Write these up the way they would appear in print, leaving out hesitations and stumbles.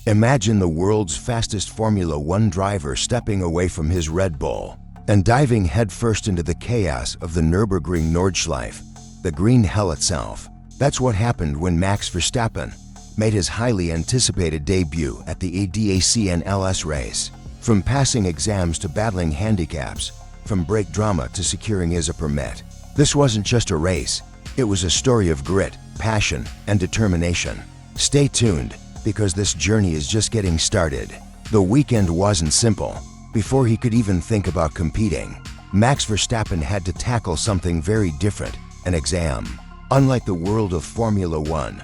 Imagine the world's fastest Formula One driver stepping away from his Red Bull and diving headfirst into the chaos of the Nürburgring Nordschleife, the green hell itself. That's what happened when Max Verstappen made his highly anticipated debut at the EDAC NLS race. From passing exams to battling handicaps, from brake drama to securing his permit, this wasn't just a race, it was a story of grit, passion, and determination. Stay tuned, because this journey is just getting started. The weekend wasn't simple. Before he could even think about competing, Max Verstappen had to tackle something very different, an exam. Unlike the world of Formula One,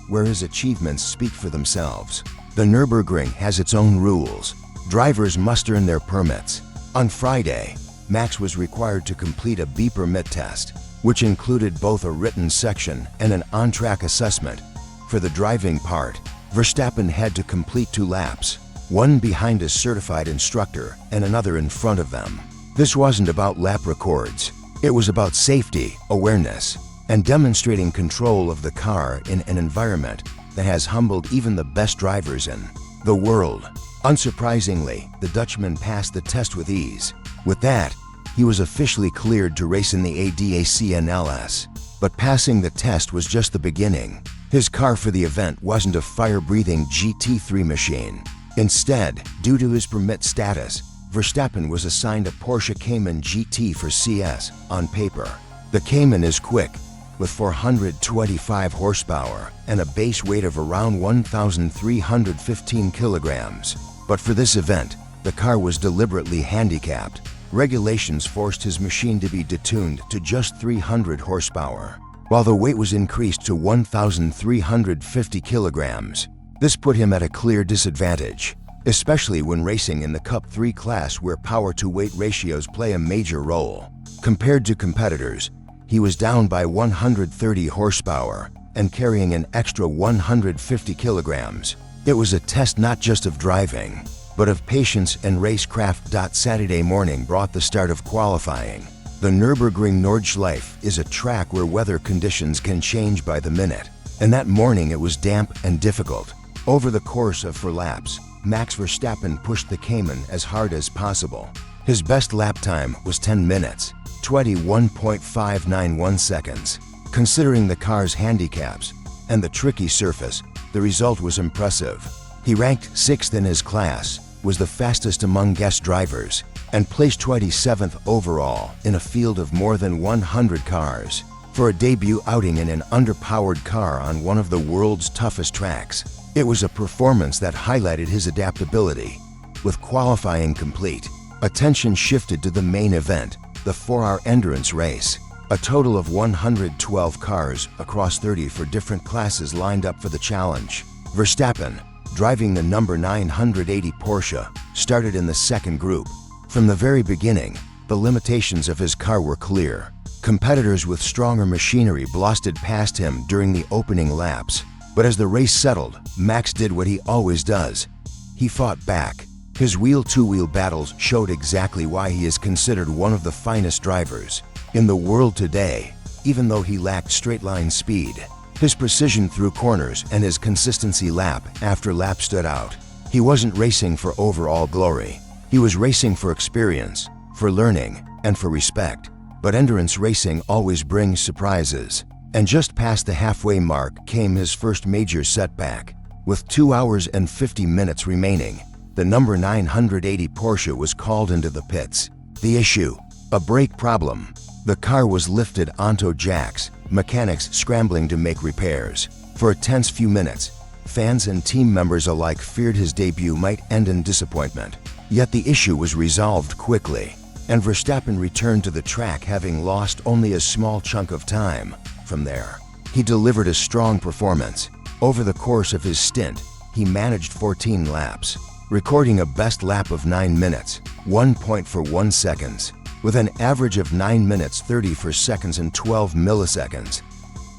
where his achievements speak for themselves, the Nürburgring has its own rules. Drivers must earn their permits. On Friday, Max was required to complete a B permit test, which included both a written section and an on-track assessment. For the driving part, Verstappen had to complete 2 laps, one behind a certified instructor and another in front of them. This wasn't about lap records. It was about safety, awareness, and demonstrating control of the car in an environment that has humbled even the best drivers in the world. Unsurprisingly, the Dutchman passed the test with ease. With that, he was officially cleared to race in the EDAC NLS. But passing the test was just the beginning. His car for the event wasn't a fire-breathing GT3 machine. Instead, due to his permit status, Verstappen was assigned a Porsche Cayman GT for CS on paper. The Cayman is quick, with 425 horsepower and a base weight of around 1,315 kilograms. But for this event, the car was deliberately handicapped. Regulations forced his machine to be detuned to just 300 horsepower, while the weight was increased to 1,350 kilograms. This put him at a clear disadvantage, especially when racing in the Cup 3 class where power-to-weight ratios play a major role. Compared to competitors, he was down by 130 horsepower and carrying an extra 150 kilograms. It was a test not just of driving, but of patience and racecraft. Saturday morning brought the start of qualifying. The Nürburgring Nordschleife is a track where weather conditions can change by the minute, and that morning it was damp and difficult. Over the course of 4 laps, Max Verstappen pushed the Cayman as hard as possible. His best lap time was 10 minutes, 21.591 seconds. Considering the car's handicaps and the tricky surface, the result was impressive. He ranked 6th in his class, was the fastest among guest drivers, and placed 27th overall in a field of more than 100 cars. For a debut outing in an underpowered car on one of the world's toughest tracks, it was a performance that highlighted his adaptability. With qualifying complete, attention shifted to the main event, the 4-hour endurance race. A total of 112 cars across 30 for different classes lined up for the challenge. Verstappen, driving the number 980 Porsche, started in the second group. From the very beginning, the limitations of his car were clear. Competitors with stronger machinery blasted past him during the opening laps. But as the race settled, Max did what he always does. He fought back. His wheel-to-wheel battles showed exactly why he is considered one of the finest drivers in the world today. Even though he lacked straight-line speed, his precision through corners and his consistency lap after lap stood out. He wasn't racing for overall glory. He was racing for experience, for learning, and for respect. But endurance racing always brings surprises. And just past the halfway mark came his first major setback. With 2 hours and 50 minutes remaining, the number 980 Porsche was called into the pits. The issue? A brake problem. The car was lifted onto jacks, mechanics scrambling to make repairs. For a tense few minutes, fans and team members alike feared his debut might end in disappointment. Yet the issue was resolved quickly, and Verstappen returned to the track having lost only a small chunk of time. From there, he delivered a strong performance. Over the course of his stint, he managed 14 laps, recording a best lap of 9 minutes, 1.41 seconds, with an average of 9 minutes 34 seconds and 12 milliseconds.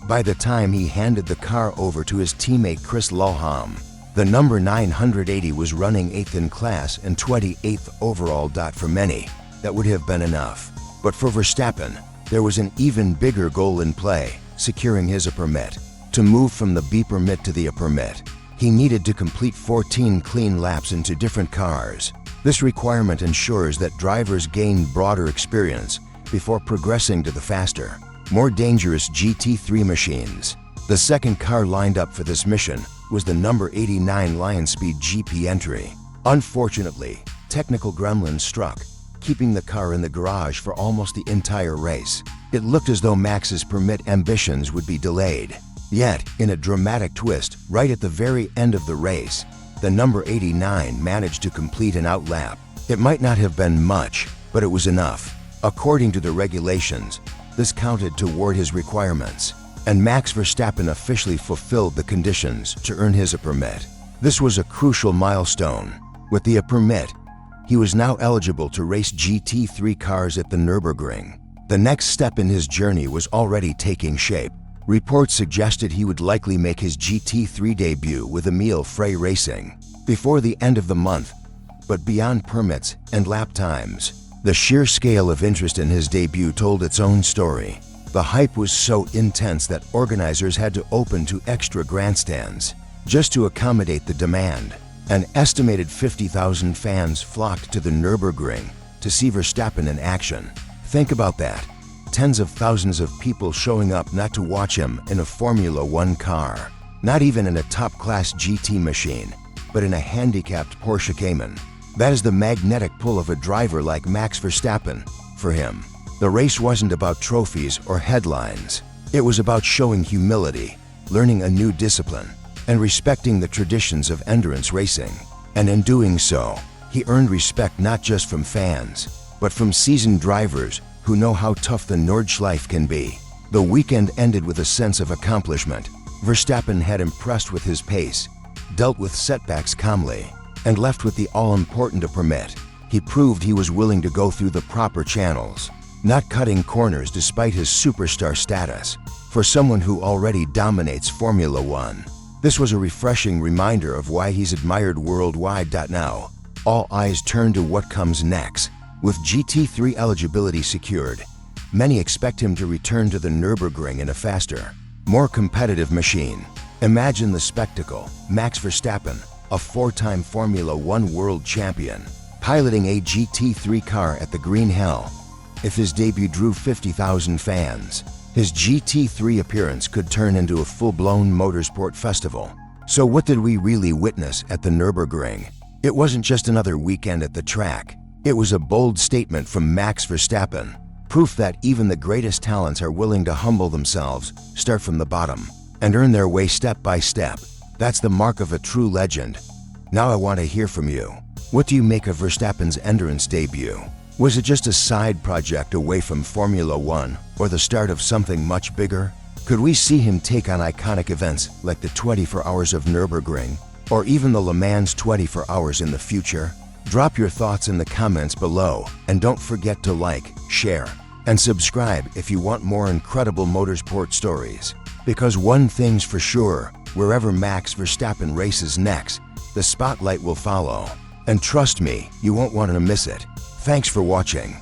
By the time he handed the car over to his teammate Chris Lawham, the number 980 was running 8th in class and 28th overall. For many, that would have been enough. But for Verstappen, there was an even bigger goal in play, securing his A permit. To move from the B permit to the A permit, He needed to complete 14 clean laps into different cars. This requirement ensures that drivers gain broader experience before progressing to the faster, more dangerous GT3 machines. The second car lined up for this mission was the number 89 Lionspeed GP entry. Unfortunately, technical gremlins struck, keeping the car in the garage for almost the entire race. It looked as though Max's permit ambitions would be delayed. Yet, in a dramatic twist, right at the very end of the race, the number 89 managed to complete an outlap. It might not have been much, but it was enough. According to the regulations, this counted toward his requirements, and Max Verstappen officially fulfilled the conditions to earn his permit. This was a crucial milestone. With the permit, he was now eligible to race GT3 cars at the Nürburgring. The next step in his journey was already taking shape. Reports suggested he would likely make his GT3 debut with Emil Frey Racing before the end of the month. But beyond permits and lap times, the sheer scale of interest in his debut told its own story. The hype was so intense that organizers had to open two extra grandstands just to accommodate the demand. An estimated 50,000 fans flocked to the Nürburgring to see Verstappen in action. Think about that. Tens of thousands of people showing up not to watch him in a Formula One car, not even in a top-class GT machine, but in a handicapped Porsche Cayman. That is the magnetic pull of a driver like Max Verstappen. For him, the race wasn't about trophies or headlines. It was about showing humility, learning a new discipline, and respecting the traditions of endurance racing. And in doing so, he earned respect not just from fans, but from seasoned drivers who know how tough the Nordschleife can be. The weekend ended with a sense of accomplishment. Verstappen had impressed with his pace, dealt with setbacks calmly, and left with the all-important permit. He proved he was willing to go through the proper channels, not cutting corners despite his superstar status. For someone who already dominates Formula One, this was a refreshing reminder of why he's admired worldwide. Now, all eyes turn to what comes next. With GT3 eligibility secured, many expect him to return to the Nürburgring in a faster, more competitive machine. Imagine the spectacle: Max Verstappen, a four-time Formula One world champion, piloting a GT3 car at the Green Hell. If his debut drew 50,000 fans, his GT3 appearance could turn into a full-blown motorsport festival. So what did we really witness at the Nürburgring? It wasn't just another weekend at the track. It was a bold statement from Max Verstappen, proof that even the greatest talents are willing to humble themselves, start from the bottom, and earn their way step by step. That's the mark of a true legend. Now I want to hear from you. What do you make of Verstappen's endurance debut? Was it just a side project away from Formula One, or the start of something much bigger? Could we see him take on iconic events like the 24 Hours of Nürburgring, or even the Le Mans 24 Hours in the future? Drop your thoughts in the comments below, and don't forget to like, share, and subscribe if you want more incredible motorsport stories. Because one thing's for sure, wherever Max Verstappen races next, the spotlight will follow. And trust me, you won't want to miss it. Thanks for watching.